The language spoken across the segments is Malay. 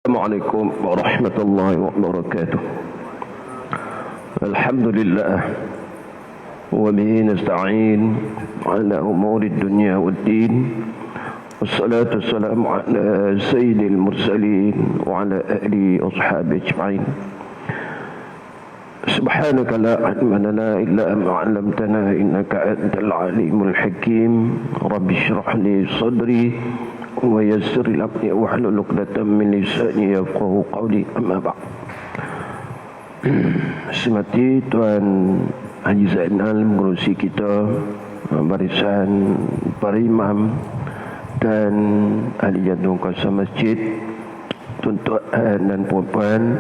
Assalamualaikum warahmatullahi wabarakatuh. Alhamdulillah wa bihi nasta'in ala umuri dunya waddin. Wassalatu wassalamu ala sayyidil mursalin wa ala alihi wa sahbihi ajma'in. Subhanaka la ilma lana illa ma 'allamtana innaka antal alimul hakim. Rabbi shrah li sadri wa yassir li amri wahlul 'uqdatam min lisani yafqahu qawli. Amma ba'd. Semati Tuan Haji Zainal mengurusi kita, barisan para imam dan ahli jantung kuasa masjid, tuan-tuan dan puan-puan,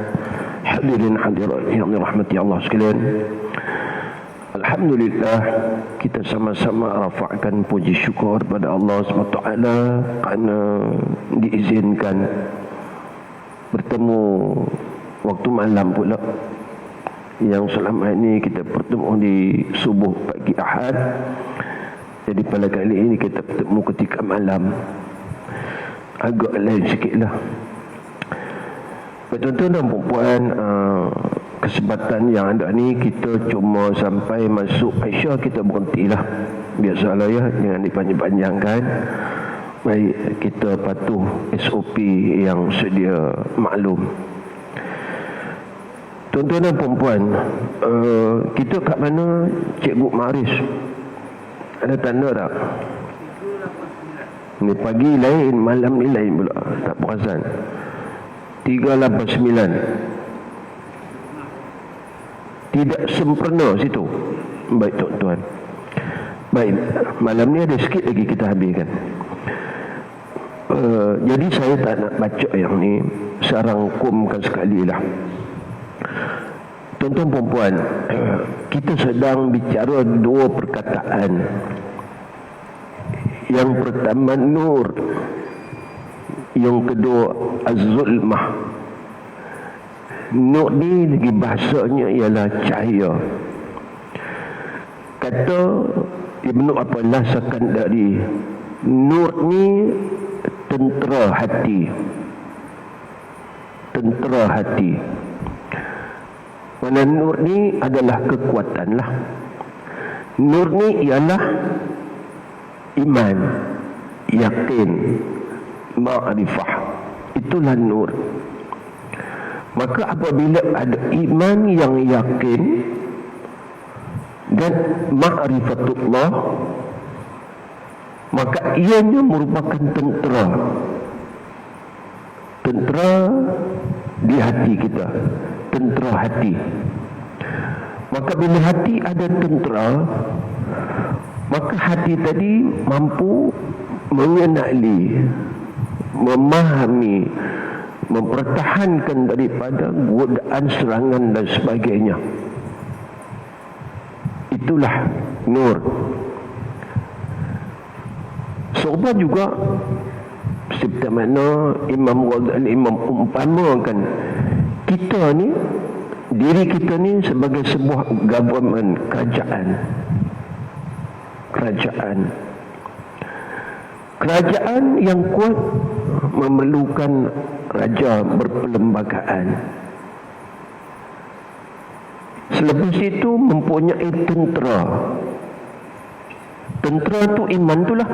hadirin hadirat yang dirahmati Allah sekalian. Alhamdulillah, kita sama-sama rafa'kan puji syukur pada Allah SWT kerana diizinkan bertemu waktu malam pula, yang selama ini kita bertemu di subuh pagi Ahad. Jadi pada kali ini kita bertemu ketika malam, agak lain sikitlah. Tuan-tuan dan puan-puan, kesempatan yang ada ni kita cuma sampai masuk Aisyah kita berhentilah. Biasalah ya, jangan dipanjang-panjangkan. Baik, kita patuh SOP yang sedia maklum. Tuan-tuan dan puan-puan, kita kat mana Cikgu Maris? Ada tanda tak? Ni pagi lain, malam ni lain pula, tak perasan. 389 tidak sempurna situ. Baik tuan-tuan, baik, malam ni ada sikit lagi kita habiskan. Jadi saya tak nak baca yang ni, saya rangkumkan sekali lah. Tuan-tuan puan-puan, kita sedang bicara dua perkataan. Yang pertama nur, yang kedua az-zulmah. Nur ni lagi bahasanya ialah cahaya. Kata Ibnu Athaillah Sakandari, nur ni tentera hati. Tentera hati. Mana nur ni adalah kekuatan lah. Nur ni ialah iman, yakin, ma'rifah. Itulah nur. Maka apabila ada iman yang yakin dan ma'rifatullah, maka ianya merupakan tentera. Tentera di hati kita, tentera hati. Maka bila hati ada tentera, maka hati tadi mampu mengenali, memahami, mempertahankan daripada godaan, serangan dan sebagainya. Itulah nur. Serupa juga seperti mana Imam Ghazali mengumpamakan kita ni, diri kita ni sebagai sebuah government, kerajaan. Kerajaan yang kuat memerlukan raja berperlembagaan. Selepas itu mempunyai tentera. Tentera tu iman tu lah.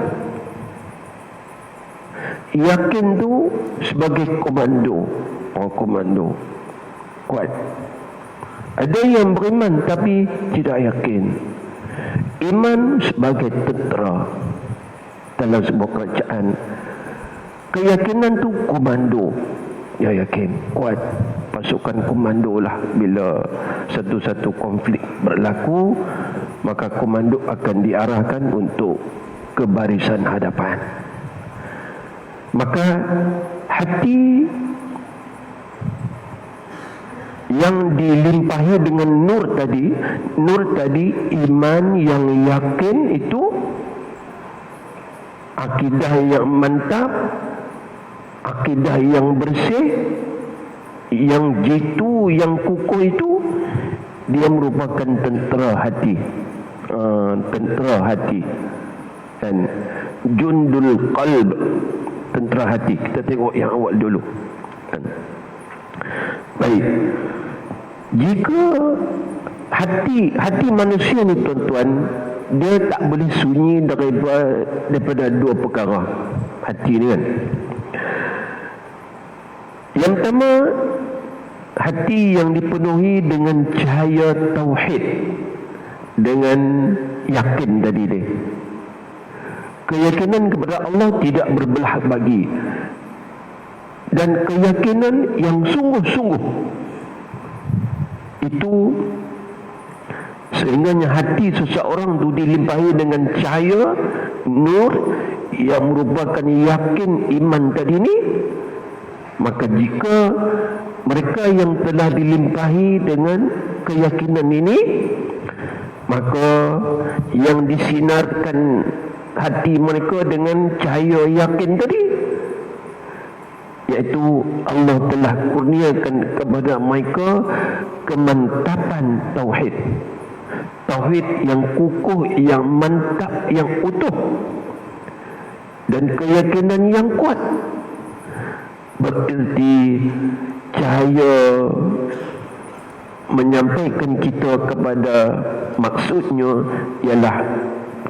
Yakin tu sebagai komando. Komando kuat. Ada yang beriman tapi tidak yakin. Iman sebagai tentera dalam sebuah kerajaan. Keyakinan tu komando, ya yakin, kuat. Pasukan komando lah. Bila satu-satu konflik berlaku, maka komando akan diarahkan untuk ke barisan hadapan. Maka hati yang dilimpahi dengan nur tadi iman yang yakin itu, akidah yang mantap, akidah yang bersih, yang jitu, yang kukuh itu, dia merupakan tentera hati. Tentera hati. Dan jundul qalb, tentera hati. Kita tengok yang awal dulu. Baik, jika hati manusia ni tuan-tuan, dia tak boleh sunyi daripada dua perkara. Hati ni kan, yang pertama, hati yang dipenuhi dengan cahaya tauhid, dengan yakin tadi dia, keyakinan kepada Allah tidak berbelah bagi, dan keyakinan yang sungguh-sungguh. Itu sehingganya hati seseorang itu dilimpahi dengan cahaya nur yang merupakan yakin iman tadi ni. Maka jika mereka yang telah dilimpahi dengan keyakinan ini, maka yang disinarkan hati mereka dengan cahaya yakin tadi, iaitu Allah telah kurniakan kepada mereka kemantapan tauhid. Tauhid yang kukuh, yang mantap, yang utuh, dan keyakinan yang kuat. Berarti cahaya menyampaikan kita kepada maksudnya ialah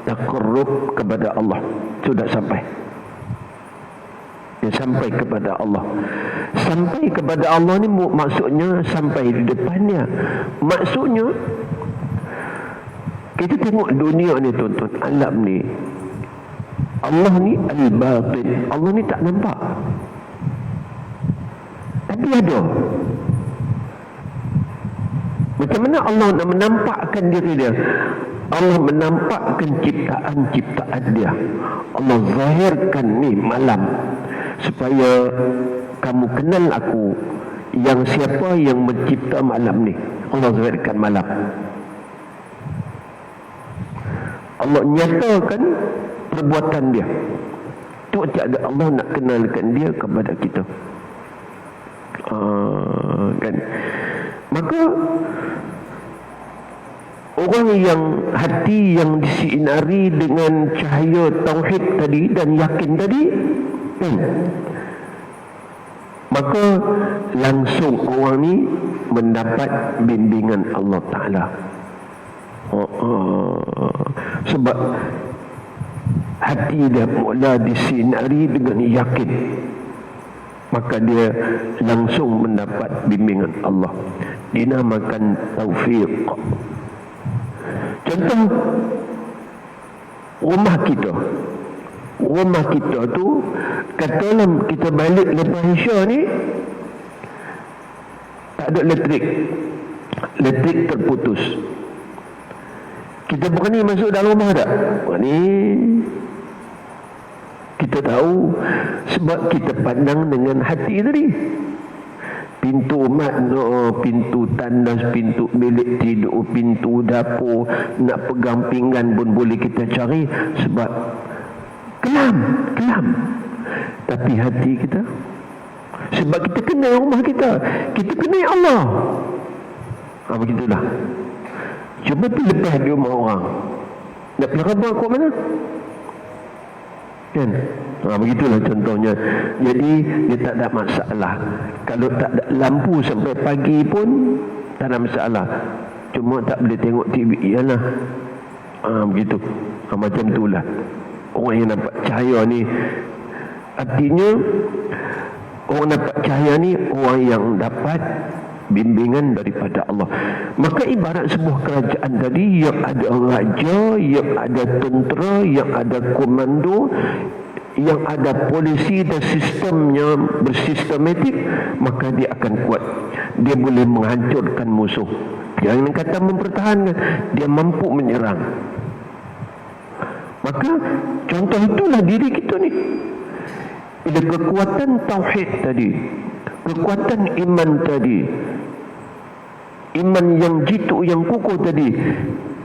taqarrub kepada Allah. Sudah sampai. Dia sampai kepada Allah. Sampai kepada Allah ni maksudnya sampai di depannya. Maksudnya kita tengok dunia ni tuan-tuan, alam ni, Allah ni al-batin. Allah ni tak nampak, tapi ada. Macam mana Allah nak menampakkan diri dia? Allah menampakkan ciptaan-ciptaan dia. Allah zahirkan ni malam, supaya kamu kenal aku, yang siapa yang mencipta malam ni. Allah zahirkan malam. Allah nyatakan perbuatan dia. Itu tiada Allah nak kenalkan dia kepada kita. Kan? Maka orang yang hati yang disinari dengan cahaya tauhid tadi dan yakin tadi, maka langsung orang ni mendapat bimbingan Allah Ta'ala. Sebab hati dia mula disinari dengan yakin, maka dia langsung mendapat bimbingan Allah. Dinamakan taufiq. Contoh, rumah kita tu, katalah kita balik lepas Isya ni, tak ada elektrik terputus. Kita berani masuk dalam rumah tak? Berani. Kita tahu, sebab kita pandang dengan hati tadi. Pintu makna, pintu tandas, pintu bilik tidur, pintu dapur, nak pegang pinggan pun boleh kita cari, sebab kelam. Tapi hati kita, sebab kita kenal rumah kita kenal Allah. Begitulah. Cuba tu lepas di rumah orang, nak pergi rabah kat mana? Kan? Begitulah contohnya. Jadi dia tak ada masalah. Kalau tak ada lampu sampai pagi pun tak ada masalah. Cuma tak boleh tengok TV. Iyalah. Begitu. Macam itulah orang yang nampak cahaya ni. Artinya orang nampak cahaya ni orang yang dapat bimbingan daripada Allah. Maka ibarat sebuah kerajaan tadi, yang ada raja, yang ada tentera, yang ada komando, yang ada polisi, dan sistemnya bersistematik, maka dia akan kuat. Dia boleh menghancurkan musuh. Jangan kata mempertahankan, dia mampu menyerang. Maka contoh itulah diri kita ni. Bila kekuatan tauhid tadi, kekuatan iman tadi, iman yang jitu, yang kukuh tadi,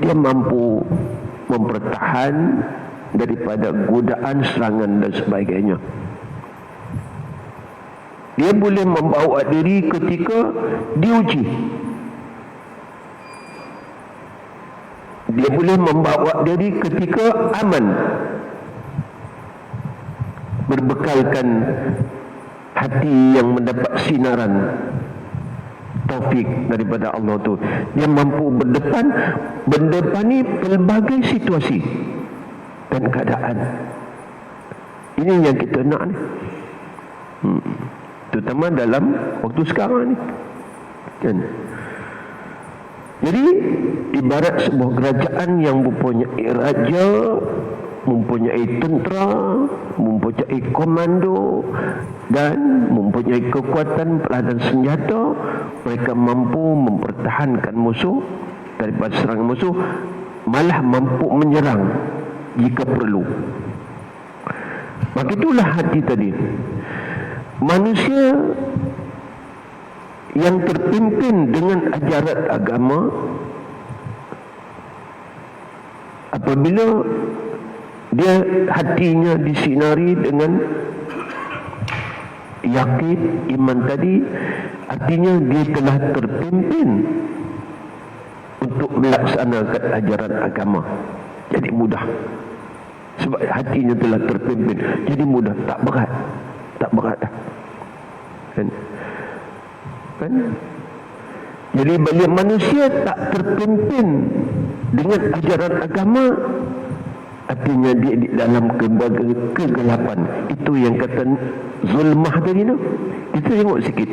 dia mampu mempertahan daripada godaan, serangan dan sebagainya. Dia boleh membawa diri ketika diuji. Dia boleh membawa diri ketika aman, berbekalkan hati yang mendapat sinaran taufik daripada Allah tu, dia mampu berdepani pelbagai situasi dan keadaan. Ini yang kita nak ni, terutama dalam waktu sekarang ni kan. Jadi ibarat sebuah kerajaan yang mempunyai raja, mempunyai tentera, mempunyai komando dan mempunyai kekuatan peladan senjata. Mereka mampu mempertahankan musuh daripada serangan musuh, malah mampu menyerang jika perlu. Begitulah hati tadi. Manusia yang terpimpin dengan ajaran agama, apabila dia hatinya disinari dengan yakin iman tadi, artinya dia telah terpimpin untuk melaksanakan ajaran agama. Jadi mudah, sebab hatinya telah terpimpin, jadi mudah, tak berat dah kan? Jadi bila manusia tak terpimpin dengan ajaran agama, artinya dia di dalam kegelapan. Itu yang kata zulmah tadi tu. Kita tengok sikit,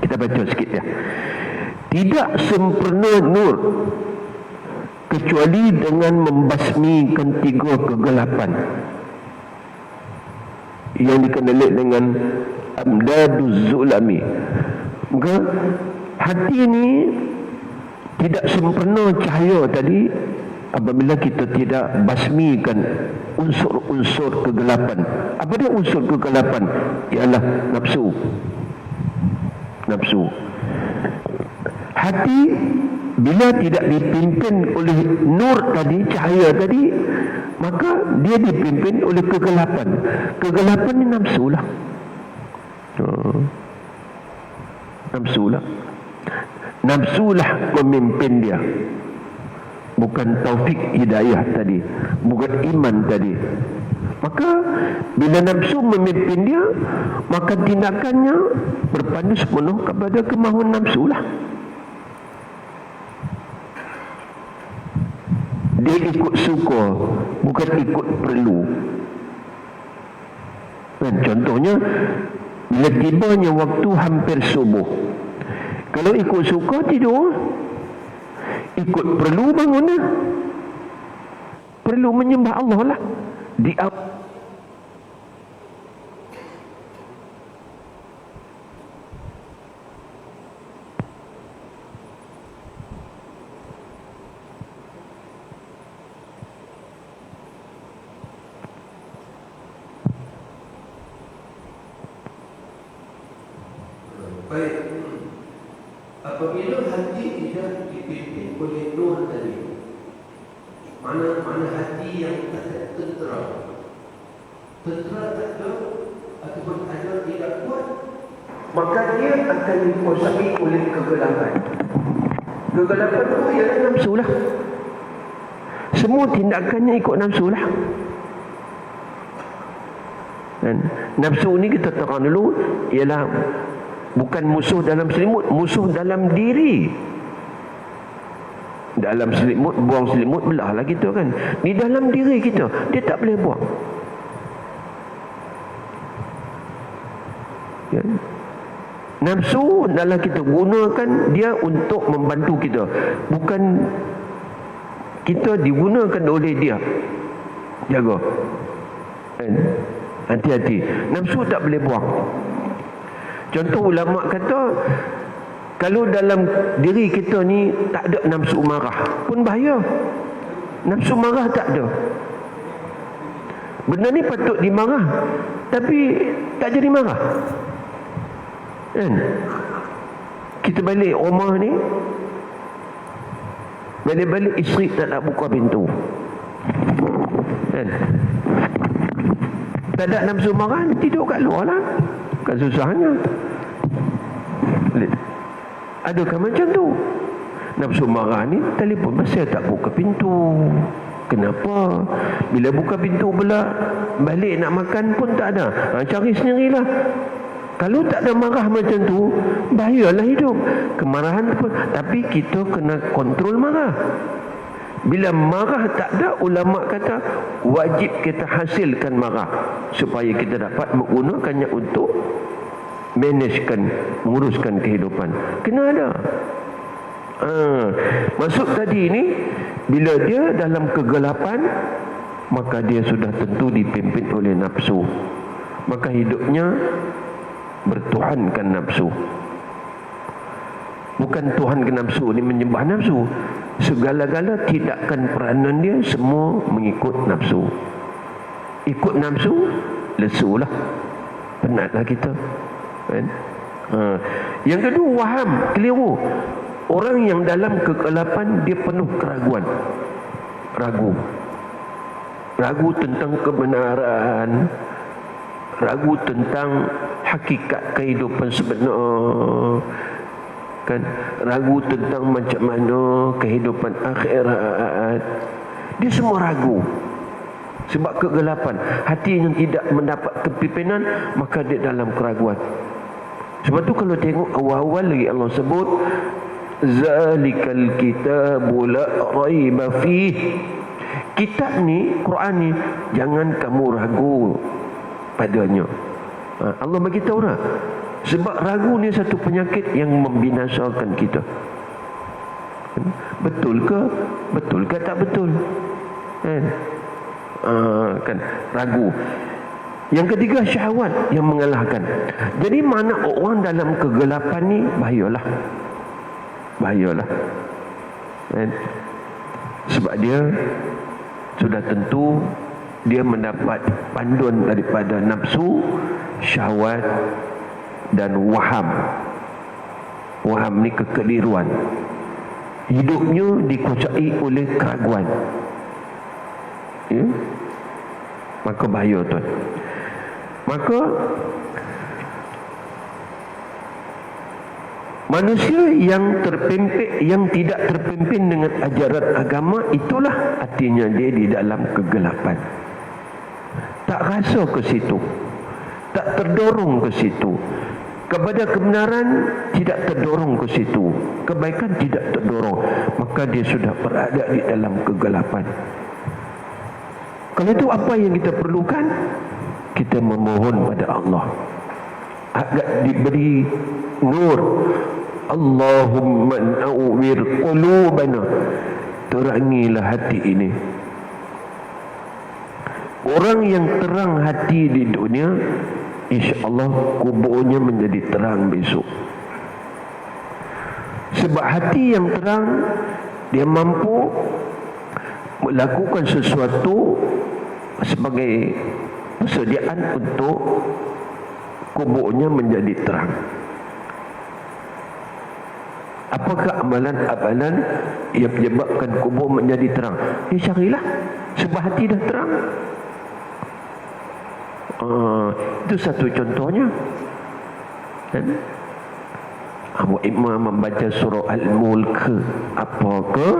kita baca sikit ya. Tidak sempurna nur kecuali dengan membasmikan 3 kegelapan yang dikenali dengan amdaduz zulami. Maka hati ini tidak sempurna cahaya tadi apabila kita tidak basmikan unsur-unsur kegelapan. Apa dia unsur kegelapan? Ialah nafsu. Hati bila tidak dipimpin oleh nur tadi, cahaya tadi, maka dia dipimpin oleh kegelapan. Kegelapan ni nafsu lah. Nafsu lah memimpin dia, bukan taufik hidayah tadi, bukan iman tadi. Maka bila nafsu memimpin dia, maka tindakannya berpandu sepenuh kepada kemahuan nafsu lah. Dia ikut suka, bukan ikut perlu. Dan contohnya, bila tibanya waktu hampir subuh, kalau ikut suka tidur, ikut perlu bangun lah. Perlu menyembah Allah lah. Baik, apabila hati tidak dipimpin oleh nur tadi, mana hati yang tak ada tentera tak ada ataupun ada tidak kuat, maka dia akan dikuasai oleh kegelapan. Kegelapan itu ialah nafsu lah. Semua tindakannya ikut nafsu lah. Dan nafsu ni kita terang dulu, ialah bukan musuh dalam selimut, musuh dalam diri. Dalam selimut, buang selimut, belah lah kita kan. Di dalam diri kita, dia tak boleh buang. Ya. Nafsu dalam kita gunakan dia untuk membantu kita, bukan kita digunakan oleh dia. Jaga. Hati-hati. Nafsu tak boleh buang. Contoh ulama kata, kalau dalam diri kita ni tak ada nafsu marah pun bahaya. Nafsu marah tak ada, benda ni patut dimarah, tapi tak jadi marah kan? Kita balik rumah ni, balik isteri tak nak buka pintu kan? Tak ada nafsu marah, tidur kat luar lah kan, susahnya. Adakah macam tu? Nafsu marah ni telefon, masih tak buka pintu. Kenapa? Bila buka pintu pula, balik nak makan pun tak ada. Cari sendirilah. Kalau tak ada marah macam tu, bahayalah hidup. Kemarahan pun, tapi kita kena kontrol marah. Bila marah tak ada, ulama kata wajib kita hasilkan marah supaya kita dapat menggunakannya untuk managekan, menguruskan kehidupan. Kena ada. Maksud tadi ni, bila dia dalam kegelapan, maka dia sudah tentu dipimpin oleh nafsu. Maka hidupnya bertuhankan nafsu. Bukan Tuhan ke nafsu ni menyembah nafsu. Segala-gala tindakan peranan dia semua mengikut nafsu. Ikut nafsu, lesulah. Penatlah kita. Kan? Yang kedua, waham, keliru. Orang yang dalam kegelapan dia penuh keraguan. Ragu tentang kebenaran, ragu tentang hakikat kehidupan sebenar, kan, ragu tentang macam mana kehidupan akhirat. Dia semua ragu sebab kegelapan. Hati yang tidak mendapat kepimpinan, maka dia dalam keraguan. Sebab tu kalau tengok awal-awal lagi Allah sebut zalikal kitabu la raiba fih. Kitab ni, Quran ni, jangan kamu ragu padanya. Allah bagi tahu dah. Sebab ragu ni satu penyakit yang membinasakan kita. Betul ke? Betul ke tak betul? Kan ragu. Yang ketiga, syahwat yang mengalahkan. Jadi mana orang dalam kegelapan ni, bahayalah. Kan? Sebab dia sudah tentu dia mendapat panduan daripada nafsu, syahwat dan waham. Waham ni kekeliruan. Hidupnya dikuasai oleh keraguan. Ya? Maka bahaya tuan. Maka manusia yang terpimpin, yang tidak terpimpin dengan ajaran agama, itulah artinya dia di dalam kegelapan. Tak rasa ke situ, tak terdorong ke situ. Kepada kebenaran tidak terdorong ke situ, kebaikan tidak terdorong, maka dia sudah berada di dalam kegelapan. Kalau itu apa yang kita perlukan? Kita memohon pada Allah agar diberi nur. Allahumma nawwir qulubana, terangilah hati ini. Orang yang terang hati di dunia, insya-Allah kuburnya menjadi terang besok. Sebab hati yang terang, dia mampu melakukan sesuatu sebagai persediaan untuk kuburnya menjadi terang. Apakah amalan-amalan yang menyebabkan kubur menjadi terang? Carilah. Sebab hati dah terang. Itu satu contohnya. Kan? Abu Imam membaca surah Al-Mulk, apakah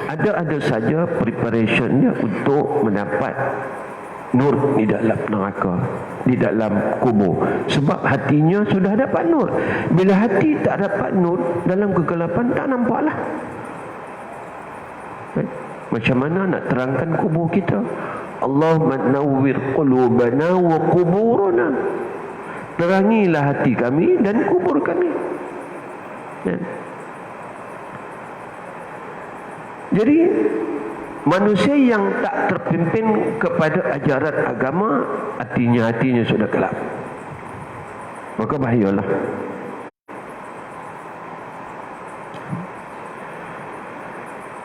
ada saja preparation dia untuk mendapat nur di dalam neraka, di dalam kubur. Sebab hatinya sudah dapat nur. Bila hati tak dapat nur, dalam kegelapan tak nampaklah. Macam mana nak terangkan kubur kita? Allahumma nawwir qulubana wa quburana, terangilah hati kami dan kubur kami. Jadi manusia yang tak terpimpin kepada ajaran agama, hatinya sudah gelap, maka bahayalah.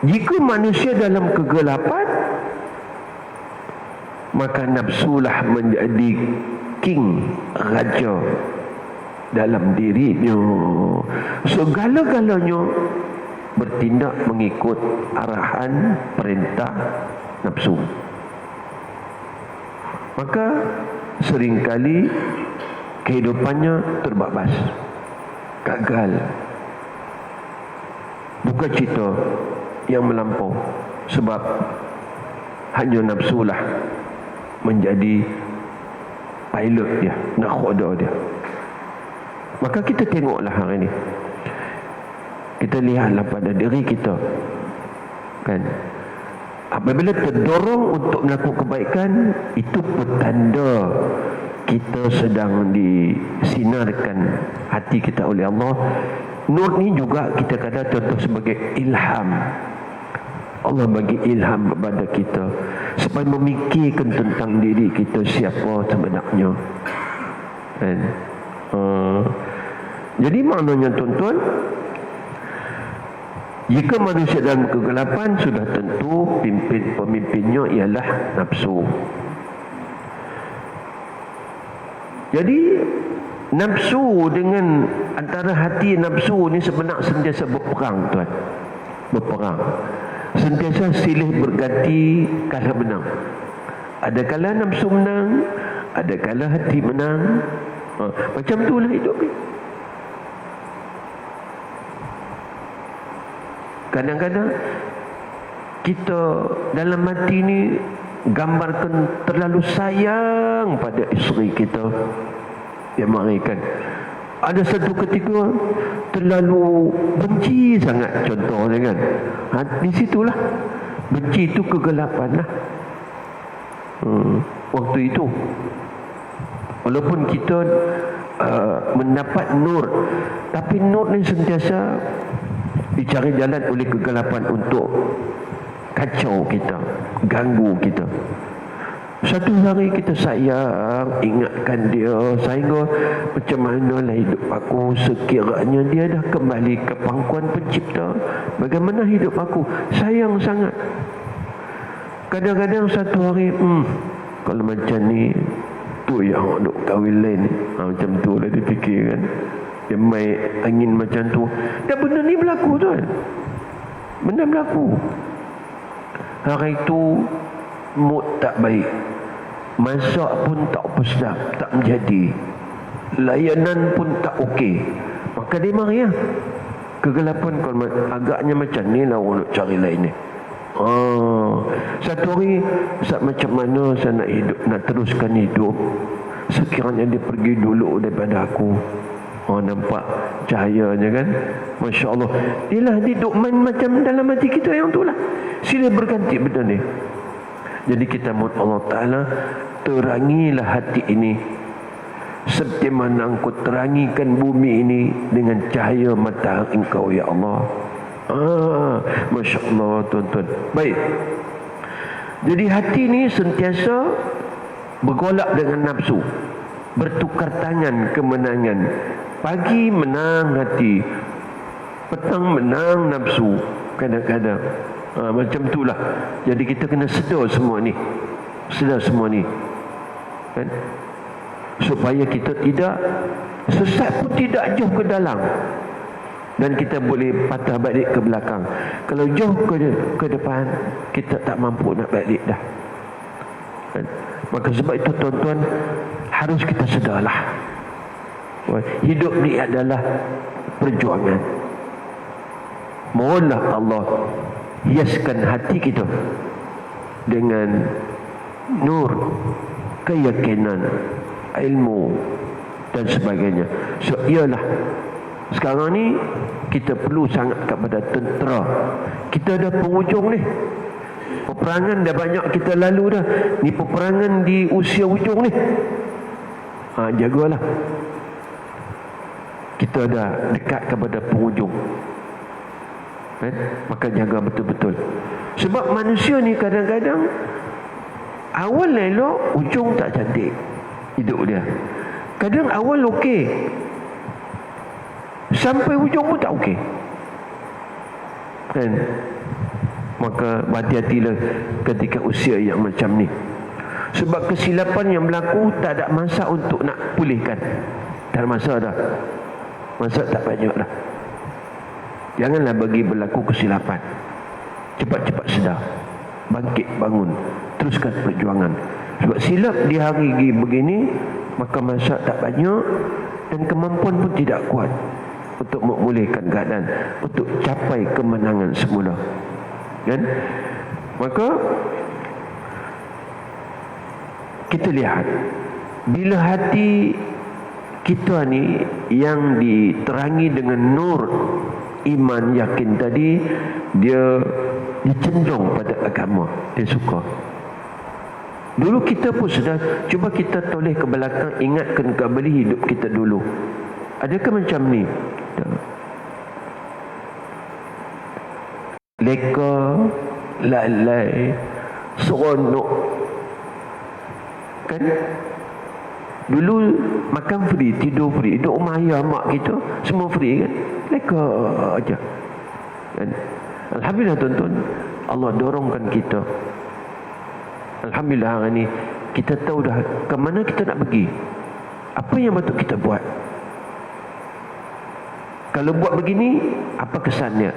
Jika manusia dalam kegelapan, maka nafsulah menjadi king, raja dalam dirinya. Segala-galanya bertindak mengikut arahan, perintah nafsu. Maka seringkali kehidupannya terbabas, gagal, duka cita yang melampau, sebab hanya nafsulah menjadi pilot dia, nakhoda dia. Maka kita tengoklah hari ini, kita lihatlah pada diri kita, kan, apabila terdorong untuk melakukan kebaikan, itu petanda kita sedang disinarkan hati kita oleh Allah. Nur ni juga kita kata contoh sebagai ilham. Allah bagi ilham kepada kita supaya memikirkan tentang diri kita, siapa sebenarnya, kan? Jadi maknanya tuan-tuan, jika manusia dalam kegelapan, sudah tentu pemimpinnya ialah nafsu. Jadi nafsu dengan antara hati nafsu ni sebenarnya sentiasa berperang, tuan. Berperang. Sentiasa silih berganti, kalah menang. Ada kala nafsu menang, ada kala hati menang. Macam itulah hidup ni. Kadang-kadang kita dalam hati ni gambarkan terlalu sayang pada isteri kita, dia mengerikan. Ada satu ketika terlalu benci sangat, contohnya kan. Di situlah benci itu kegelapan lah. Waktu itu walaupun kita mendapat nur, tapi nur ni sentiasa dicari jalan oleh kegelapan untuk kacau kita, ganggu kita. Satu hari kita sayang, ingatkan dia, sehingga macam manalah hidup aku sekiranya dia dah kembali ke pangkuan pencipta, bagaimana hidup aku, sayang sangat. Kadang-kadang satu hari, kalau macam ni, tu yang duk kahwin lain ni, macam tu lah dia fikir kan. Dia main angin macam tu. Dan benda ni berlaku, tuan. Benda berlaku. Hari itu mood tak baik, masak pun tak apa sedap, tak menjadi, layanan pun tak okey, maka dia mari lah. Kegelapan kalau agaknya macam ni lah orang nak cari lain ni. Satu hari, Ustaz, macam mana saya nak hidup, nak teruskan hidup sekiranya dia pergi dulu daripada aku. Nampak cahayanya kan, Masya Allah. Inilah dia duk main macam dalam hati kita yang tu lah. Sila berganti benda ni. Jadi kita mohon Allah Ta'ala, terangilah hati ini seperti mana engkau terangikan bumi ini dengan cahaya matahari engkau, ya Allah. Masya Allah, tuan-tuan. Baik. Jadi hati ni sentiasa bergolak dengan nafsu, bertukar tangan kemenangan. Pagi menang hati, petang menang nafsu. Kadang-kadang macam itulah. Jadi kita kena sedar semua ni, sedar semua ni, kan? Supaya kita tidak sesat pun tidak jauh ke dalam, dan kita boleh patah balik ke belakang. Kalau jauh ke depan, kita tak mampu nak balik dah, kan? Maka sebab itu tuan-tuan, harus kita sedarlah, hidup ni adalah perjuangan. Mohonlah Allah hiaskan hati kita dengan nur keyakinan, ilmu dan sebagainya. So ialah sekarang ni kita perlu sangat kepada tentera. Kita dah penghujung ni, peperangan dah banyak kita lalu dah. Ni peperangan di usia hujung ni. Jagalah, kita dah dekat kepada penghujung, kan? Maka jaga betul-betul. Sebab manusia ni kadang-kadang awal elok, ujung tak cantik hidup dia. Kadang awal okey, sampai ujung pun tak okey, kan? Maka berhati-hatilah ketika usia yang macam ni. Sebab kesilapan yang berlaku tak ada masa untuk nak pulihkan. Tak ada masa dah, masa tak banyak dah. Janganlah bagi berlaku kesilapan. Cepat-cepat sedar, bangkit, bangun, teruskan perjuangan. Sebab silap di hari begini, maka masa tak banyak dan kemampuan pun tidak kuat untuk memulihkan keadaan, untuk capai kemenangan semula, kan? Maka kita lihat, bila hati kita ni yang diterangi dengan nur iman yakin tadi, dia cenderung pada agama, dia suka. Dulu kita pun sudah, cuba kita toleh ke belakang, ingatkan kembali hidup kita dulu. Adakah macam ni? Leka, lalai, seronok, kan? Dulu makan free, tidur free, duduk rumah ayah mak kita semua free, kan? Leka aja, kan? Alhamdulillah tuan-tuan, Allah dorongkan kita. Alhamdulillah hari ni kita tahu dah ke mana kita nak pergi, apa yang patut kita buat. Kalau buat begini, apa kesannya?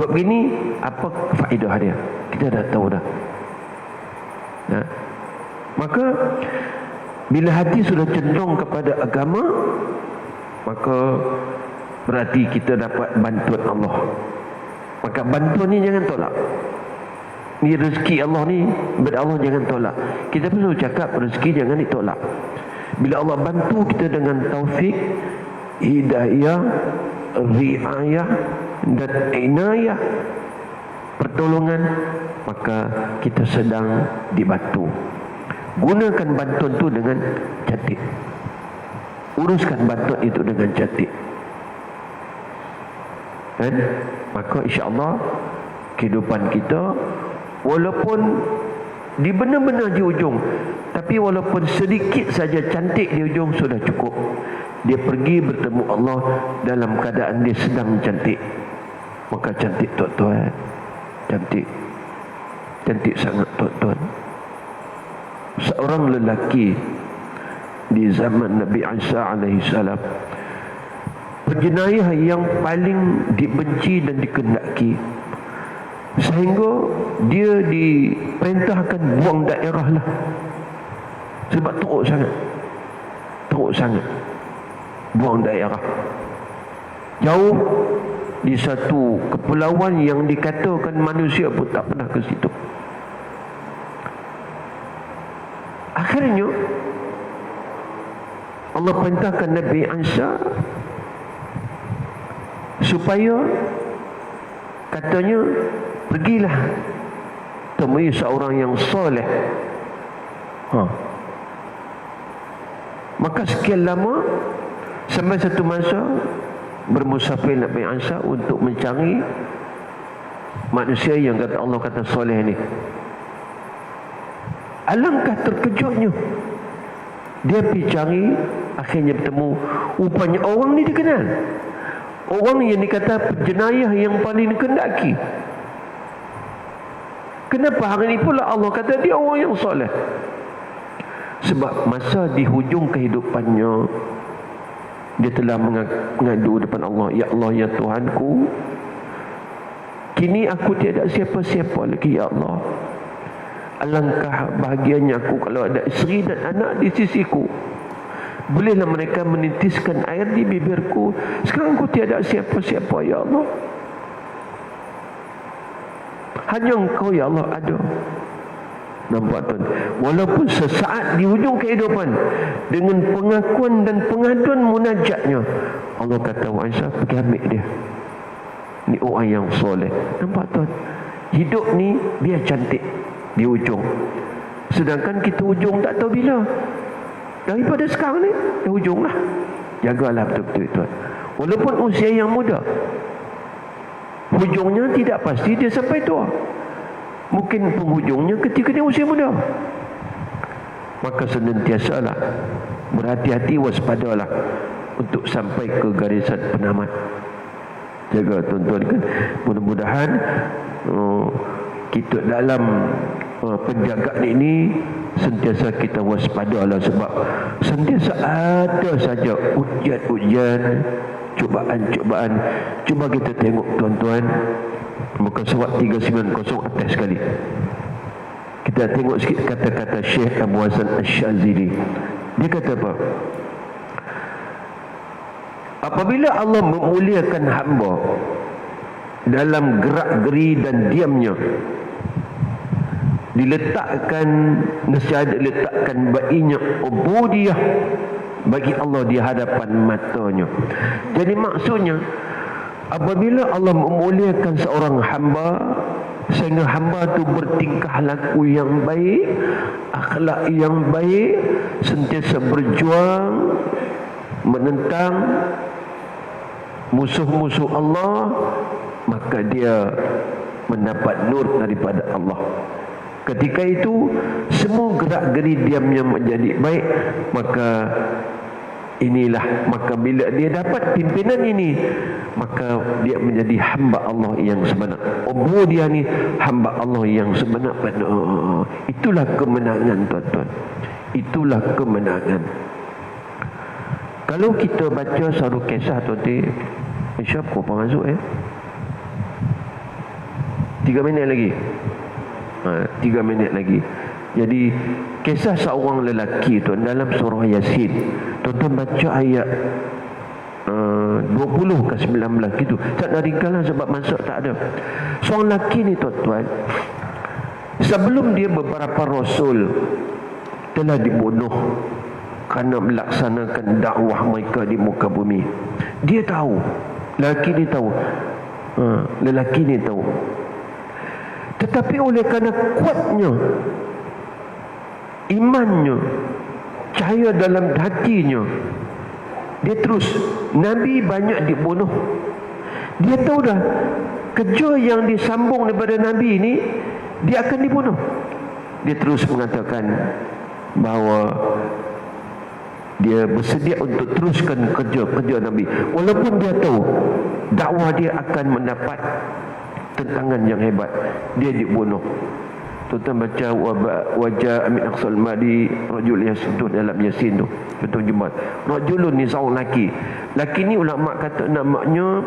Buat begini, apa faedah dia? Kita dah tahu dah. Nah, maka bila hati sudah cenderung kepada agama, maka berarti kita dapat bantuan Allah. Maka bantuan ni jangan tolak. Ni rezeki Allah ni, ber Allah jangan tolak. Kita perlu cakap rezeki jangan ditolak. Bila Allah bantu kita dengan taufik, hidayah, riayah dan inayah, pertolongan, maka kita sedang dibantu. Gunakan bantuan itu dengan cantik. Uruskan bantuan itu dengan cantik. Dan maka insya-Allah kehidupan kita walaupun di benar-benar di ujung, tapi walaupun sedikit saja cantik di ujung sudah cukup. Dia pergi bertemu Allah dalam keadaan dia sedang cantik. Maka cantik tuan-tuan, cantik, cantik sangat tuan-tuan. Seorang lelaki di zaman Nabi Isa alaihi salam, penjenayah yang paling dibenci dan dikendaki, sehingga dia diperintahkan buang daerah lah, sebab teruk sangat buang daerah jauh di satu kepulauan yang dikatakan manusia pun tak pernah ke situ. Akhirnya Allah perintahkan Nabi Isa supaya, katanya, pergilah temui seorang yang soleh. Maka sekian lama, sampai satu masa bermusafir Nabi Isa untuk mencari manusia yang kata Allah kata soleh ni. Alangkah terkejutnya, dia pergi cari, akhirnya bertemu. Rupanya orang ni dikenal, orang yang dikata penjenayah yang paling dikendaki. Kenapa hari ini pula Allah kata dia orang yang soleh? Sebab masa di hujung kehidupannya, dia telah mengadu depan Allah, ya Allah, ya Tuhanku, kini aku tiada siapa-siapa lagi, ya Allah. Alangkah bahagianya aku kalau ada isteri dan anak di sisiku. Bolehlah mereka menitiskan air di bibirku. Sekarang aku tiada siapa-siapa, ya Allah. Hanya Engkau, ya Allah, ada. Nampak tuan? Walaupun sesaat di hujung kehidupan, dengan pengakuan dan pengaduan munajatnya, Allah kata, Aisyah, pergi ambil dia. Ni orang yang soleh. Nampak tuan? Hidup ni biar cantik di ujung, sedangkan kita ujung tak tahu bila. Daripada sekarang ni dah hujung lah. Jagalah betul-betul tuan. Walaupun usia yang muda, hujungnya tidak pasti dia sampai tua. Mungkin penghujungnya ketika dia usia muda. Maka senantiasalah berhati-hati, waspadalah untuk sampai ke garisan penamat. Jaga tuan-tuan kan. Mudah-mudahan kita dalam penjagaan ini sentiasa kita waspadalah, sebab sentiasa ada saja ujian-ujian, cubaan-cubaan. Cuba kita tengok tuan-tuan, muka surat 390 atas sekali. Kita tengok sikit kata-kata Syekh Abu Hasan Asy-Syadzili. Dia kata apa? Apabila Allah memuliakan hamba dalam gerak-geri dan diamnya, diletakkan baginya ubudiyah bagi Allah di hadapan matanya. Jadi maksudnya, apabila Allah memuliakan seorang hamba sehingga hamba tu bertingkah laku yang baik, akhlak yang baik, sentiasa berjuang menentang musuh-musuh Allah, maka dia mendapat nur daripada Allah. Ketika itu semua gerak-geri diamnya menjadi baik. Maka inilah, maka bila dia dapat pimpinan ini, maka dia menjadi hamba Allah yang sebenar. Dia ni hamba Allah yang sebenar. Itulah kemenangan, tuan-tuan. Itulah kemenangan. Kalau kita baca satu kisah, tuan-tuan, insya-Allah kau masuk 3 minit lagi. 3 minit lagi. Jadi kisah seorang lelaki, tuan, dalam surah Yasin. Tuan-tuan baca ayat 20 ke 19 gitu. Tak nak ringkaslah sebab masa tak ada. Seorang lelaki ni, tuan-tuan, sebelum dia beberapa rasul telah dibunuh kerana melaksanakan dakwah mereka di muka bumi. Dia tahu, lelaki ni tahu. Lelaki ni tahu. Tetapi oleh kerana kuatnya imannya, cahaya dalam hatinya, dia terus. Nabi banyak dibunuh. Dia tahu dah kerja yang disambung daripada Nabi ini, dia akan dibunuh. Dia terus mengatakan bahawa dia bersedia untuk teruskan kerja Nabi, walaupun dia tahu dakwah dia akan mendapat tentangan yang hebat. Dia dibunuh. Tuan-tuan baca wajah Amin Aqsal Madi rajul yasudud dalam Yasin tu. Tuan-tuan jumpa rajulun ni seorang lelaki. Lelaki ni ulama kata namanya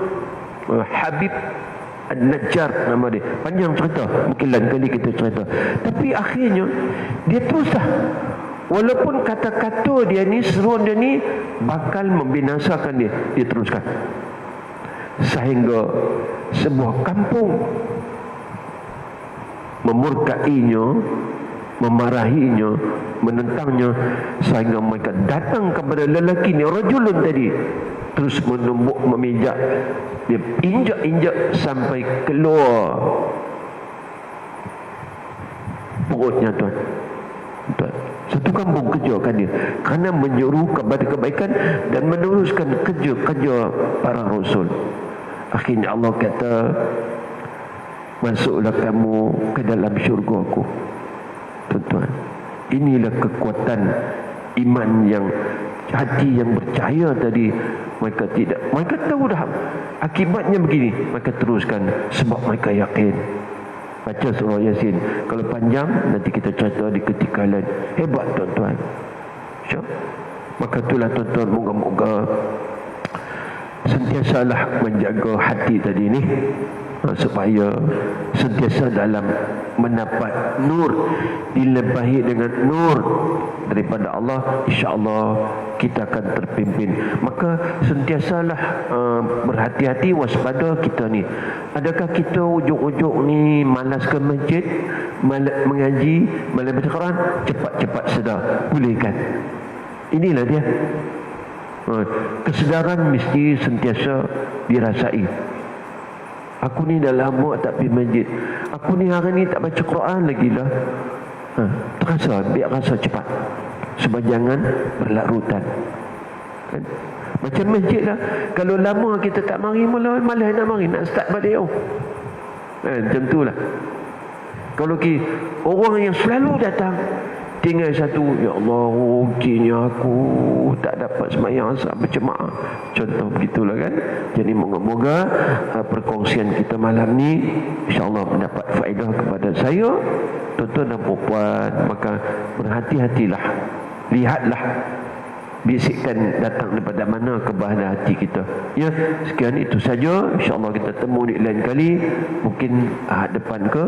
Habib An-Najjar nama dia. Panjang cerita, mungkin lain kali kita cerita. Tapi akhirnya dia teruslah. Walaupun kata-kata dia ni, seruan dia ni bakal membinasakan dia, dia teruskan. Sehingga sebuah kampung memurkainya, memarahinya, menentangnya, sehingga mereka datang kepada lelaki ni, rajulun tadi, terus menumbuk, memijak, dia injak-injak sampai keluar perutnya, tuan. Satu kampung kejarkan dia kerana menyuruh kepada kebaikan dan meneruskan kerja-kerja para rasul. Akhirnya Allah kata, masuklah kamu ke dalam syurga aku. Tuan-tuan, inilah kekuatan iman yang, hati yang bercahaya tadi. Mereka tahu dah akibatnya begini, mereka teruskan sebab mereka yakin. Baca surah Yasin. Kalau panjang nanti kita cerita di ketika lain. Hebat, tuan-tuan. Maka itulah, tuan-tuan, moga-moga sentiasalah menjaga hati tadi ni, supaya sentiasa dalam mendapat nur, dilebahi dengan nur daripada Allah. InsyaAllah kita akan terpimpin. Maka sentiasalah berhati-hati, waspada kita ni. Adakah kita ujuk-ujuk ni malas ke masjid, malas mengaji, malas baca Quran, cepat-cepat sedar? Boleh kan? Inilah dia. Kesedaran mesti sentiasa dirasai. Aku ni dah lama tak pergi masjid, aku ni hari ni tak baca Quran lagi lah. Terasa, biar rasa cepat, sebab jangan berlarutan kan? Macam masjid lah, kalau lama kita tak mari, malah nak mari, nak start balik macam tu lah. Kalau orang yang selalu datang, tinggal satu, ya Allah, ruginya aku tak dapat sembahyang asar berjemaah. Contoh begitulah kan. Jadi moga-moga perkongsian kita malam ni insya-Allah mendapat faedah kepada saya, tuan-tuan dan puan. Maka berhati-hatilah, lihatlah bisikan datang daripada mana kebahagiaan hati kita. Ya, sekian itu saja. InsyaAllah kita temu di lain kali, mungkin ahad depan ke.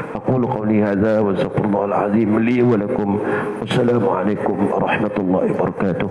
Aqulu qawli hadza wa astaghfirullahal azim li wa lakum. Wassalamualaikum warahmatullahi wabarakatuh.